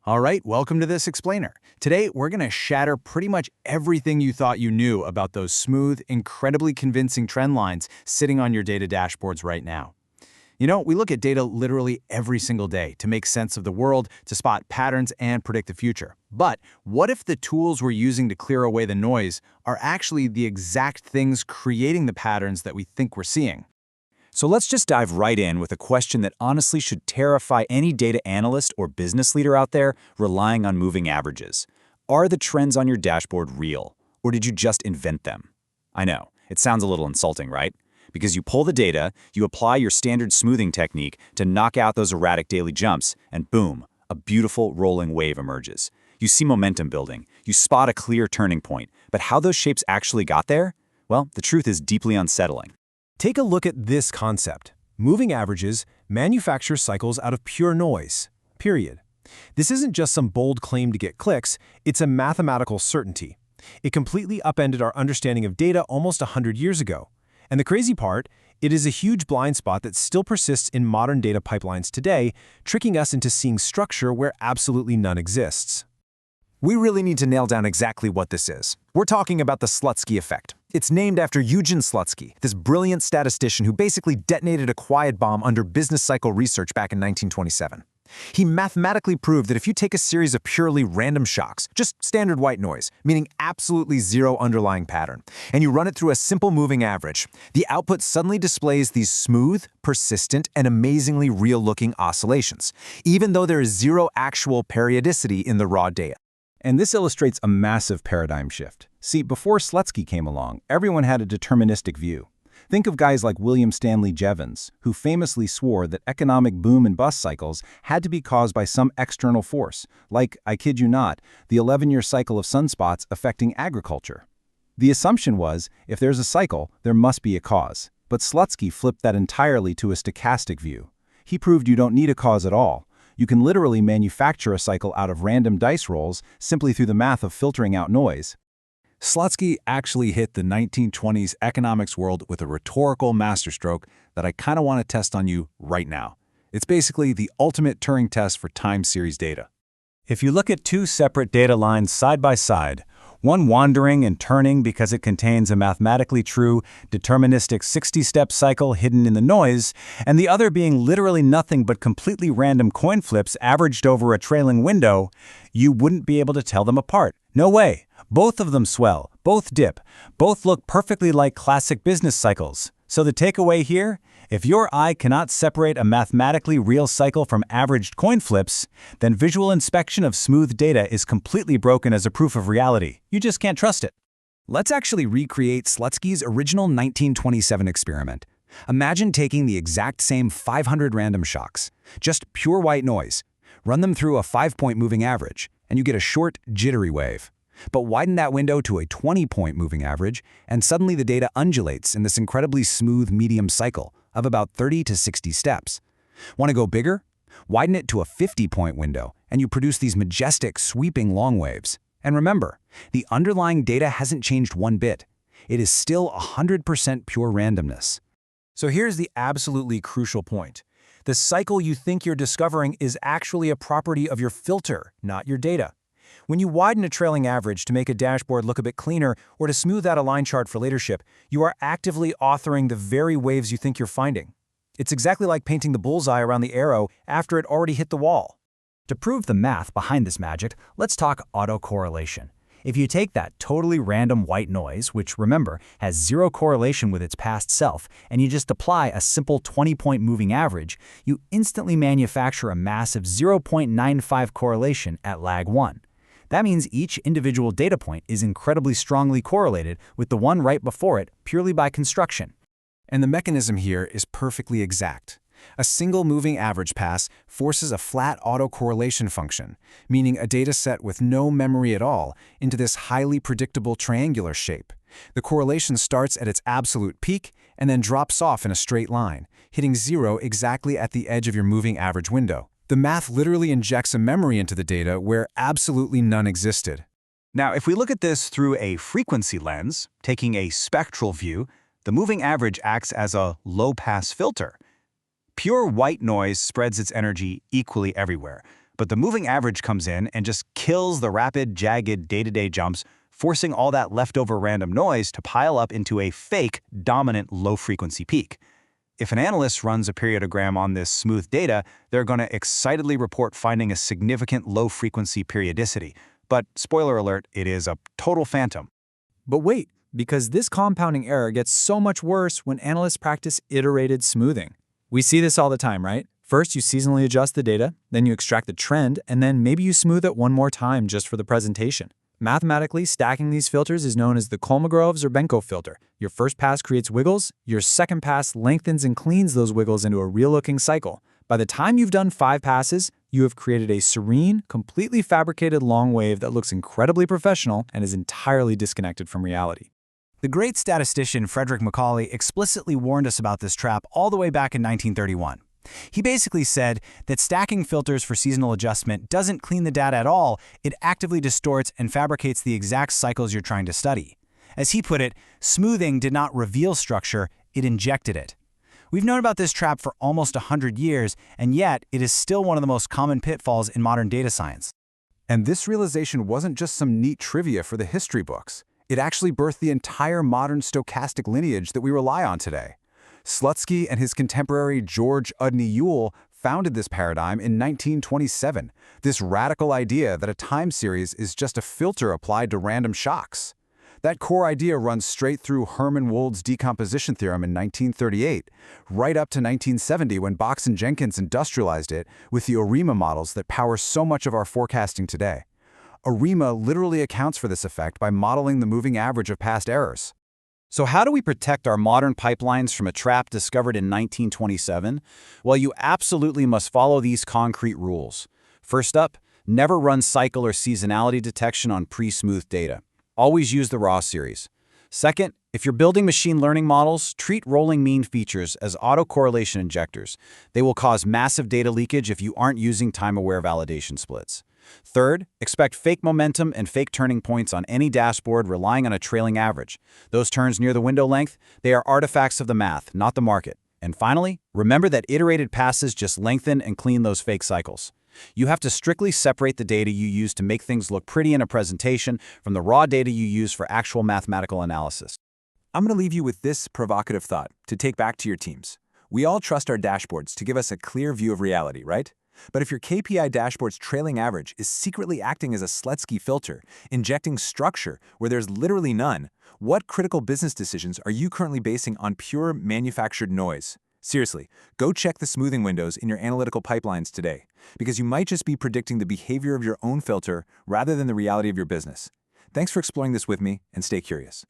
All right, welcome to this explainer. Today, we're going to shatter pretty much everything you thought you knew about those smooth, incredibly convincing trend lines sitting on your data dashboards right now. You know, we look at data literally every single day to make sense of the world, to spot patterns, and predict the future. But what if the tools we're using to clear away the noise are actually the exact things creating the patterns that we think we're seeing? So let's just dive right in with a question that honestly should terrify any data analyst or business leader out there relying on moving averages. Are the trends on your dashboard real, or did you just invent them? I know, it sounds a little insulting, right? Because you pull the data, you apply your standard smoothing technique to knock out those erratic daily jumps, and boom, a beautiful rolling wave emerges. You see momentum building, you spot a clear turning point, but how those shapes actually got there? Well, the truth is deeply unsettling. Take a look at this concept. Moving averages manufacture cycles out of pure noise, period. This isn't just some bold claim to get clicks, it's a mathematical certainty. It completely upended our understanding of data almost 100 years ago. And the crazy part, it is a huge blind spot that still persists in modern data pipelines today, tricking us into seeing structure where absolutely none exists. We really need to nail down exactly what this is. We're talking about the Slutsky Effect. It's named after Eugen Slutsky, this brilliant statistician who basically detonated a quiet bomb under business cycle research back in 1927. He mathematically proved that if you take a series of purely random shocks, just standard white noise, meaning absolutely zero underlying pattern, and you run it through a simple moving average, the output suddenly displays these smooth, persistent, and amazingly real-looking oscillations, even though there is zero actual periodicity in the raw data. And this illustrates a massive paradigm shift. See, before Slutsky came along, everyone had a deterministic view. Think of guys like William Stanley Jevons, who famously swore that economic boom and bust cycles had to be caused by some external force, like, I kid you not, the 11-year cycle of sunspots affecting agriculture. The assumption was, if there's a cycle, there must be a cause. But Slutsky flipped that entirely to a stochastic view. He proved you don't need a cause at all. You can literally manufacture a cycle out of random dice rolls simply through the math of filtering out noise. Slutsky actually hit the 1920s economics world with a rhetorical masterstroke that I kind of want to test on you right now. It's basically the ultimate Turing test for time series data. If you look at two separate data lines side by side, one wandering and turning because it contains a mathematically true, deterministic 60-step cycle hidden in the noise, and the other being literally nothing but completely random coin flips averaged over a trailing window, you wouldn't be able to tell them apart. No way. Both of them swell, both dip, both look perfectly like classic business cycles. So the takeaway here? If your eye cannot separate a mathematically real cycle from averaged coin flips, then visual inspection of smooth data is completely broken as a proof of reality. You just can't trust it. Let's actually recreate Slutsky's original 1927 experiment. Imagine taking the exact same 500 random shocks, just pure white noise, run them through a 5-point moving average, and you get a short, jittery wave. But widen that window to a 20-point moving average, and suddenly the data undulates in this incredibly smooth medium cycle of about 30 to 60 steps. Want to go bigger? Widen it to a 50-point window, and you produce these majestic, sweeping long waves. And remember, the underlying data hasn't changed one bit. It is still 100% pure randomness. So here's the absolutely crucial point. The cycle you think you're discovering is actually a property of your filter, not your data. When you widen a trailing average to make a dashboard look a bit cleaner or to smooth out a line chart for leadership, you are actively authoring the very waves you think you're finding. It's exactly like painting the bullseye around the arrow after it already hit the wall. To prove the math behind this magic, let's talk autocorrelation. If you take that totally random white noise, which remember has zero correlation with its past self, and you just apply a simple 20-point moving average, you instantly manufacture a massive 0.95 correlation at lag 1. That means each individual data point is incredibly strongly correlated with the one right before it purely by construction. And the mechanism here is perfectly exact. A single moving average pass forces a flat autocorrelation function, meaning a data set with no memory at all, into this highly predictable triangular shape. The correlation starts at its absolute peak and then drops off in a straight line, hitting zero exactly at the edge of your moving average window. The math literally injects a memory into the data where absolutely none existed. Now, if we look at this through a frequency lens, taking a spectral view, the moving average acts as a low-pass filter. Pure white noise spreads its energy equally everywhere, But the moving average comes in and just kills the rapid, jagged day-to-day jumps, forcing all that leftover random noise to pile up into a fake, dominant low-frequency peak. If an analyst runs a periodogram on this smooth data, they're going to excitedly report finding a significant low-frequency periodicity. But, spoiler alert, it is a total phantom. But wait, because this compounding error gets so much worse when analysts practice iterated smoothing. We see this all the time, right? First, you seasonally adjust the data, then you extract the trend, and then maybe you smooth it one more time just for the presentation. Mathematically, stacking these filters is known as the Kolmogorov's-Zerbenko filter. Your first pass creates wiggles, your second pass lengthens and cleans those wiggles into a real-looking cycle. By the time you've done 5 passes, you have created a serene, completely fabricated long wave that looks incredibly professional and is entirely disconnected from reality. The great statistician Frederick Macaulay explicitly warned us about this trap all the way back in 1931. He basically said that stacking filters for seasonal adjustment doesn't clean the data at all, it actively distorts and fabricates the exact cycles you're trying to study. As he put it, smoothing did not reveal structure, it injected it. We've known about this trap for almost 100 years, and yet it is still one of the most common pitfalls in modern data science. And this realization wasn't just some neat trivia for the history books. It actually birthed the entire modern stochastic lineage that we rely on today. Slutsky and his contemporary George Udney Ewell founded this paradigm in 1927, this radical idea that a time series is just a filter applied to random shocks. That core idea runs straight through Herman Wold's decomposition theorem in 1938, right up to 1970 when Box and Jenkins industrialized it with the ARIMA models that power so much of our forecasting today. ARIMA literally accounts for this effect by modeling the moving average of past errors. So how do we protect our modern pipelines from a trap discovered in 1927? Well, you absolutely must follow these concrete rules. First up, never run cycle or seasonality detection on pre-smoothed data. Always use the raw series. Second, if you're building machine learning models, treat rolling mean features as autocorrelation injectors. They will cause massive data leakage if you aren't using time-aware validation splits. Third, expect fake momentum and fake turning points on any dashboard relying on a trailing average. Those turns near the window length, they are artifacts of the math, not the market. And finally, remember that iterated passes just lengthen and clean those fake cycles. You have to strictly separate the data you use to make things look pretty in a presentation from the raw data you use for actual mathematical analysis. I'm going to leave you with this provocative thought to take back to your teams. We all trust our dashboards to give us a clear view of reality, right? But if your KPI dashboard's trailing average is secretly acting as a Slutsky filter, injecting structure where there's literally none, what critical business decisions are you currently basing on pure manufactured noise? Seriously, go check the smoothing windows in your analytical pipelines today, because you might just be predicting the behavior of your own filter rather than the reality of your business. Thanks for exploring this with me, and stay curious.